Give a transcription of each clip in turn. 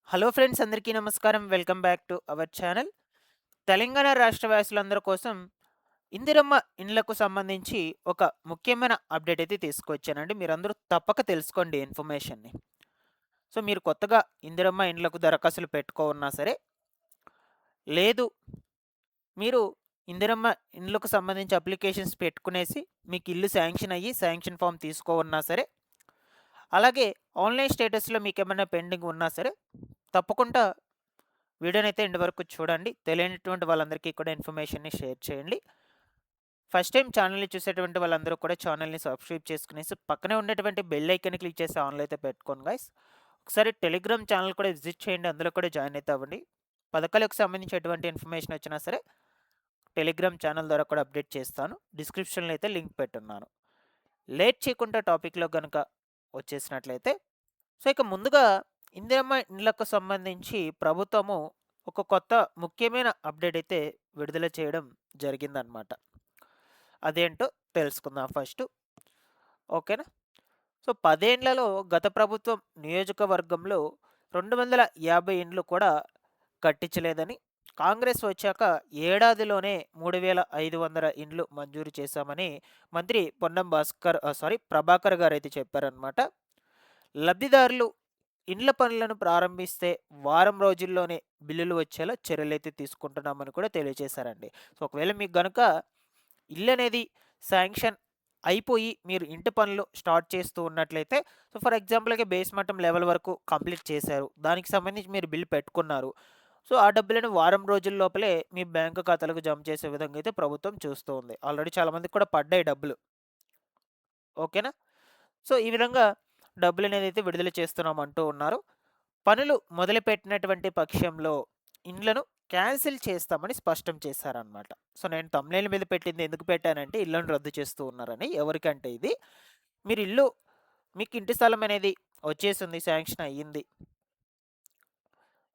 Hello friends, అందరికీ నమస్కారం. Welcome back to our channel. Telangana రాష్ట్ర వాసులందరి కోసం ఇందిరమ్మ ఇండ్లకు సంబంధించి ఒక ముఖ్యమైన అప్డేట్ అయితే తీసుకొచ్చానండి. మీరందరూ తప్పక తెలుసుకోండి ఈ ఇన్ఫర్మేషన్‌ని. సో, మీరు కొత్తగా ఇందిరమ్మ ఇండ్లకు దరఖాస్తులు పెట్టుకోనున్నా సరే, లేదు మీరు ఇందిరమ్మ ఇండ్లకు సంబంధించి అప్లికేషన్స్ పెట్టుకునేసి మీకు ఇల్లు శాంక్షన్ అయ్యి శాంక్షన్ ఫార్మ్ తీసుకోనున్నా సరే, అలాగే ఆన్‌లైన్ స్టేటస్‌లో మీకేమైనా పెండింగ్ ఉన్నా సరే, తప్పకుండా వీడియోనైతే ఎండ్ వరకు చూడండి. తెలియనటువంటి వాళ్ళందరికీ కూడా ఇన్ఫర్మేషన్‌ని షేర్ చేయండి. ఫస్ట్ టైం ఛానల్‌ని చూసేటువంటి వాళ్ళందరూ కూడా ఛానల్‌ని సబ్స్క్రైబ్ చేసుకునేసి పక్కనే ఉండేటువంటి బెల్ ఐకాన్‌ని క్లిక్ చేసి ఆన్‌లో అయితే పెట్టుకోండి గైస్. ఒకసారి టెలిగ్రామ్ ఛానల్ కూడా విజిట్ చేయండి. అందులో కూడా జాయిన్ అయితే అవ్వండి. పథకాలకు సంబంధించి ఎటువంటి ఇన్ఫర్మేషన్ వచ్చినా సరే టెలిగ్రామ్ ఛానల్ ద్వారా కూడా అప్డేట్ చేస్తాను. డిస్క్రిప్షన్‌లో అయితే లింక్ పెట్టున్నాను. లేట్ చేయకుండా టాపిక్‌లో గనుక వచ్చేసినట్లయితే, సో, ఇక ముందుగా ఇందిరమ్మ ఇండ్లకు సంబంధించి ప్రభుత్వము ఒక కొత్త ముఖ్యమైన అప్డేట్ అయితే విడుదల చేయడం జరిగిందనమాట. అదేంటో తెలుసుకుందాం ఫస్టు. ఓకేనా? సో, 10 ఏండ్లలో గత ప్రభుత్వం నియోజకవర్గంలో 250 ఇండ్లు కూడా కట్టించలేదని, కాంగ్రెస్ వచ్చాక ఏడాదిలోనే 3500 ఇండ్లు మంజూరు చేశామని మంత్రి పొన్నం ప్రభాకర్ గారైతే చెప్పారనమాట. లబ్ధిదారులు ఇండ్ల పనులను ప్రారంభిస్తే వారం రోజుల్లోనే బిల్లులు వచ్చేలా చర్యలైతే తీసుకుంటున్నామని కూడా తెలియజేశారండి. సో, ఒకవేళ మీకు గనుక ఇల్లనేది శాంక్షన్ అయిపోయి మీరు ఇంటి పనులు స్టార్ట్ చేస్తూ ఉన్నట్లయితే, సో, ఫర్ ఎగ్జాంపుల్‌గా బేస్ మట్టం లెవెల్ వరకు కంప్లీట్ చేశారు. దానికి సంబంధించి మీరు బిల్ పెట్టుకున్నారు. సో, ఆ డబ్బులను వారం రోజుల లోపలే మీ బ్యాంకు ఖాతాలకు జమ చేసే విధంగా అయితే ప్రభుత్వం చూస్తూ ఉంది. ఆల్రెడీ చాలా మందికి కూడా పడ్డాయి డబ్బులు. ఓకేనా? సో, ఈ విధంగా డబ్బులనేదైతే విడుదల చేస్తున్నామంటూ ఉన్నారు. పనులు మొదలుపెట్టినటువంటి పక్షంలో ఇండ్లను క్యాన్సిల్ చేస్తామని స్పష్టం చేశారనమాట. సో, నేను థంబ్‌నెయిల్ మీద పెట్టింది ఎందుకు పెట్టానంటే ఇళ్లను రద్దు చేస్తూ ఉన్నారని. ఎవరికంటే ఇది, మీరు ఇల్లు మీకు ఇంటి స్థలం అనేది వచ్చేసింది, శాంక్షన్ అయ్యింది.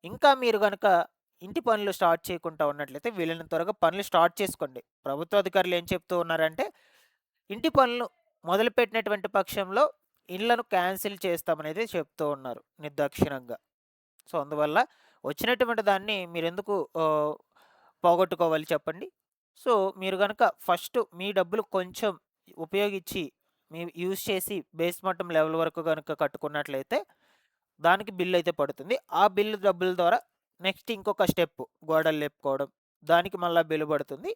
ఇంకా మీరు గనక ఇంటి పనులు స్టార్ట్ చేయకుండా ఉన్నట్లయితే వీలైనంత త్వరగా పనులు స్టార్ట్ చేసుకోండి. ప్రభుత్వ అధికారులు ఏం చెప్తూ ఉన్నారంటే, ఇంటి పనులు మొదలుపెట్టినటువంటి పక్షంలో ఇళ్లను క్యాన్సిల్ చేస్తామనేది చెప్తూ ఉన్నారు నిర్దాక్షిణ్యంగా. సో, అందువల్ల వచ్చినటువంటి దాన్ని మీరెందుకు పోగొట్టుకోవాలి చెప్పండి? సో, మీరు గనక ఫస్ట్ మీ డబ్బులు కొంచెం ఉపయోగించి, యూజ్ చేసి బేస్ మట్టం లెవెల్ వరకు గనుక కట్టుకున్నట్లయితే, దానికి బిల్లయితే పడుతుంది. ఆ బిల్లు డబ్బుల ద్వారా నెక్స్ట్ ఇంకొక స్టెప్ గోడలు లేపుకోవడం, దానికి మళ్ళా బిల్లు పడుతుంది.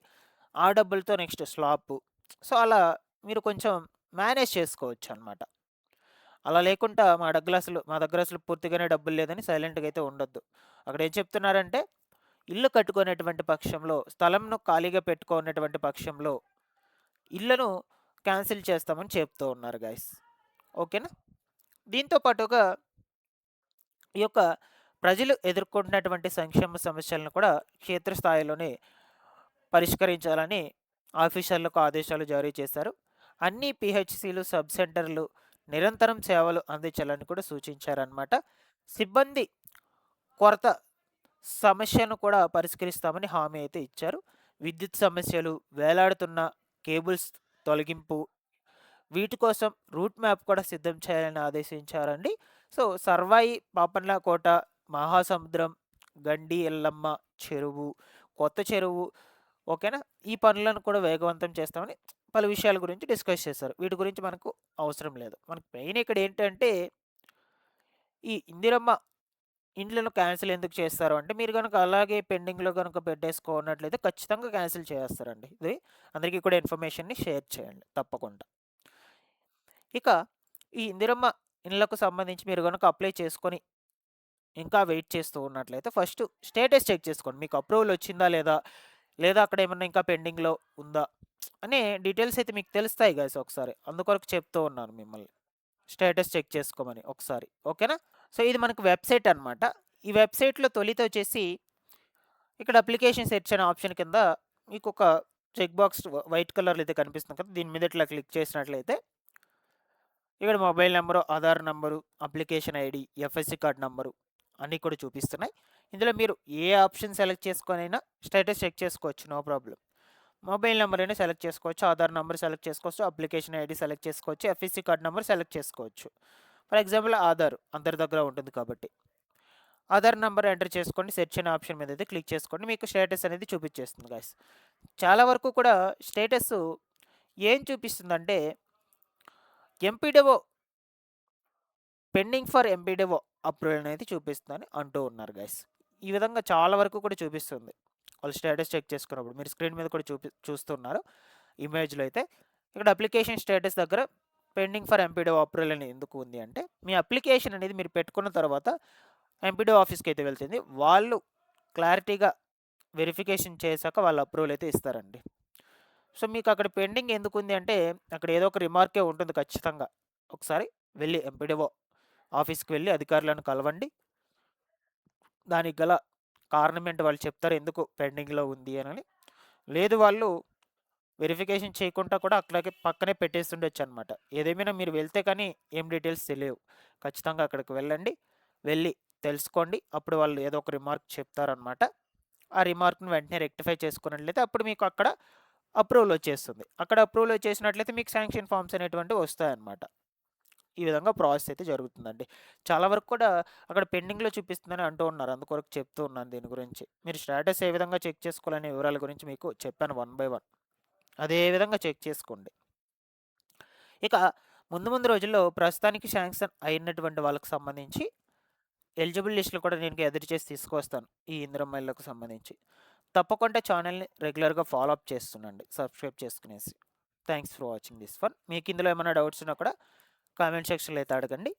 ఆ డబ్బులతో నెక్స్ట్ స్లాపు. సో, అలా మీరు కొంచెం మేనేజ్ చేసుకోవచ్చనమాట. అలా లేకుండా మా దగ్గర అసలు పూర్తిగానే డబ్బులు లేదని సైలెంట్‌గా అయితే ఉండొద్దు. అక్కడ ఏం చెప్తున్నారంటే, ఇల్లు కట్టుకునేటువంటి పక్షంలో, స్థలంను ఖాళీగా పెట్టుకునేటువంటి పక్షంలో ఇళ్ళను క్యాన్సిల్ చేస్తామని చెప్తూ ఉన్నారు గైస్. ఓకేనా? దీంతో పాటుగా ఈ యొక్క ప్రజలు ఎదుర్కొంటున్నటువంటి సంక్షేమ సమస్యలను కూడా క్షేత్రస్థాయిలోనే పరిష్కరించాలని ఆఫీసర్లకు ఆదేశాలు జారీ చేశారు. అన్ని పీహెచ్‌సీలు, సబ్ సెంటర్‌లు నిరంతరం సేవలు అందించాలని కూడా సూచించారనమాట. సిబ్బంది కొరత సమస్యను కూడా పరిష్కరిస్తామని హామీ అయితే ఇచ్చారు. విద్యుత్ సమస్యలు, వేలాడుతున్న కేబుల్స్ తొలగింపు, వీటి కోసం రూట్ మ్యాప్ కూడా సిద్ధం చేయాలని ఆదేశించారండి. సో, సర్వాయి, పాపన్నకోట, మహాసముద్రం, గండి ఎల్లమ్మ చెరువు, కొత్త చెరువు, ఓకేనా? ఈ పనులను కూడా వేగవంతం చేస్తామని పలు విషయాల గురించి డిస్కస్ చేశారు. వీటి గురించి మనకు అవసరం లేదు. మనకు మెయిన్ ఇక్కడ ఏంటంటే, ఈ ఇందిరమ్మ ఇండ్లను క్యాన్సిల్ ఎందుకు చేస్తారు అంటే, మీరు గనుక అలాగే పెండింగ్‌లో గనుక పెట్టేసుకున్నట్లయితే ఖచ్చితంగా క్యాన్సిల్ చేసేస్తారండి. ఇది అందరికీ కూడా ఇన్ఫర్మేషన్‌ని షేర్ చేయండి తప్పకుండా. ఇక ఈ ఇందిరమ్మ ఇండ్లకు సంబంధించి మీరు గనుక అప్లై చేసుకొని ఇంకా వెయిట్ చేస్తూ ఉన్నట్లయితే ఫస్ట్ స్టేటస్ చెక్ చేసుకోండి. మీకు అప్రూవల్ వచ్చిందా లేదా? లేదా అక్కడ ఏమన్నా ఇంకా పెండింగ్‌లో ఉందా? అనే డీటెయిల్స్ అయితే మీకు తెలుస్తాయి గైస్ ఒకసారి. అందుకొరకు చెప్తూ ఉన్నాను మిమ్మల్ని. స్టేటస్ చెక్ చేసుకోమని ఒకసారి. ఓకేనా? సో, ఇది మనకు వెబ్‌సైట్ అనమాట. ఈ వెబ్‌సైట్‌లో తొలితొచ్చేసి ఇక్కడ అప్లికేషన్ సెర్చ్ అనే ఆప్షన్ కింద మీకొక చెక్ బాక్స్ వైట్ కలర్‌లో అయితే కనిపిస్తుంది కదా! దీని మీద ఇట్లా క్లిక్ చేసినట్లయితే ఇక్కడ mobile number, Aadhaar number, application ID, FSC card number అన్నీ కూడా చూపిస్తున్నాయి. ఇందులో మీరు ఏ ఆప్షన్ సెలెక్ట్ చేసుకొనైనా స్టేటస్ చెక్ చేసుకోవచ్చు. No problem. మొబైల్ నంబర్ అయినా సెలెక్ట్ చేసుకోవచ్చు, ఆధార్ నంబర్ సెలెక్ట్ చేసుకోవచ్చు, అప్లికేషన్ ఐడీ సెలెక్ట్ చేసుకోవచ్చు, ఎఫ్ఎస్‌సి కార్డ్ నంబర్ సెలెక్ట్ చేసుకోవచ్చు. ఫర్ ఎగ్జాంపుల్ ఆధార్ అందరి దగ్గర ఉంటుంది కాబట్టి. ఆధార్ నంబర్ ఎంటర్ చేసుకోండి. సెర్చ్ అనే ఆప్షన్ మీద అయితే క్లిక్ చేసుకోండి. మీకు స్టేటస్ అనేది చూపించేస్తుంది గాయ్స్. చాలా వరకు కూడా స్టేటస్ ఏం చూపిస్తుందంటే MPDO pending for MPDO approval అనేది చూపిస్తుందని అంటూ ఉన్నారు గాయ్స్. ఈ విధంగా చాలా వరకు కూడా చూపిస్తుంది. వాళ్ళు స్టేటస్ చెక్ చేసుకున్నప్పుడు మీరు స్క్రీన్ మీద కూడా చూస్తున్నారు ఇమేజ్లో అయితే. ఇక్కడ అప్లికేషన్ స్టేటస్ దగ్గర పెండింగ్ ఫర్ ఎంపీడీఓ అప్రూవల్ అని ఎందుకు ఉంది అంటే మీ అప్లికేషన్ అనేది మీరు పెట్టుకున్న తర్వాత ఎంపీడీఓ ఆఫీస్కి అయితే వెళ్తుంది. వాళ్ళు క్లారిటీగా వెరిఫికేషన్ చేశాక వాళ్ళు అప్రూవల్ అయితే ఇస్తారండి. సో మీకు అక్కడ పెండింగ్ ఎందుకు ఉంది అంటే అక్కడ ఏదో ఒక రిమార్కే ఉంటుంది ఖచ్చితంగా. ఒకసారి వెళ్ళి ఎంపీడీఓ ఆఫీస్కి వెళ్ళి అధికారులను కలవండి. దానికి గల కారణం ఏంటో వాళ్ళు చెప్తారు ఎందుకు పెండింగ్లో ఉంది అని. లేదు వాళ్ళు వెరిఫికేషన్ చేయకుండా కూడా అట్లాగే పక్కనే పెట్టేస్తుండొచ్చు అనమాట. ఏదేమైనా మీరు వెళ్తే కానీ ఏం డీటెయిల్స్ తెలియవు. ఖచ్చితంగా అక్కడికి వెళ్ళండి. వెళ్ళి తెలుసుకోండి. అప్పుడు వాళ్ళు ఏదో ఒక రిమార్క్ చెప్తారనమాట. ఆ రిమార్క్ని వెంటనే రెక్టిఫై చేసుకున్నట్లయితే అప్పుడు మీకు అక్కడ అప్రూవల్ వచ్చేస్తుంది. అక్కడ అప్రూవల్ వచ్చేసినట్లయితే మీకు శాంక్షన్ ఫామ్స్ అనేటువంటివి వస్తాయన్నమాట. ఈ విధంగా ప్రాసెస్ అయితే జరుగుతుందండి. చాలా వరకు కూడా అక్కడ పెండింగ్లో చూపిస్తుందని అంటూ ఉన్నారు. అందుకొరకు చెప్తూ ఉన్నాను దీని గురించి. మీరు స్టేటస్ ఏ విధంగా చెక్ చేసుకోవాలనే వివరాల గురించి మీకు చెప్పాను 1 బై 1. అదే విధంగా చెక్ చేసుకోండి. ఇక ముందు రోజుల్లో ప్రస్తుతానికి శాంక్షన్ అయినటువంటి వాళ్ళకి సంబంధించి ఎలిజిబుల్ లిస్టులు కూడా నేను ఎదురు చేసి తీసుకొస్తాను ఈ ఇందిరమ్మ ఇళ్ళకు సంబంధించి. తప్పకుండా ఛానల్ని రెగ్యులర్గా ఫాలో అప్ చేస్తుండండి సబ్స్క్రైబ్ చేసుకునేసి. Thanks for watching this one. మీకు ఇందులో ఏమైనా డౌట్స్ ఉన్నా కూడా కామెంట్ సెక్షన్లో అయితే అడగండి.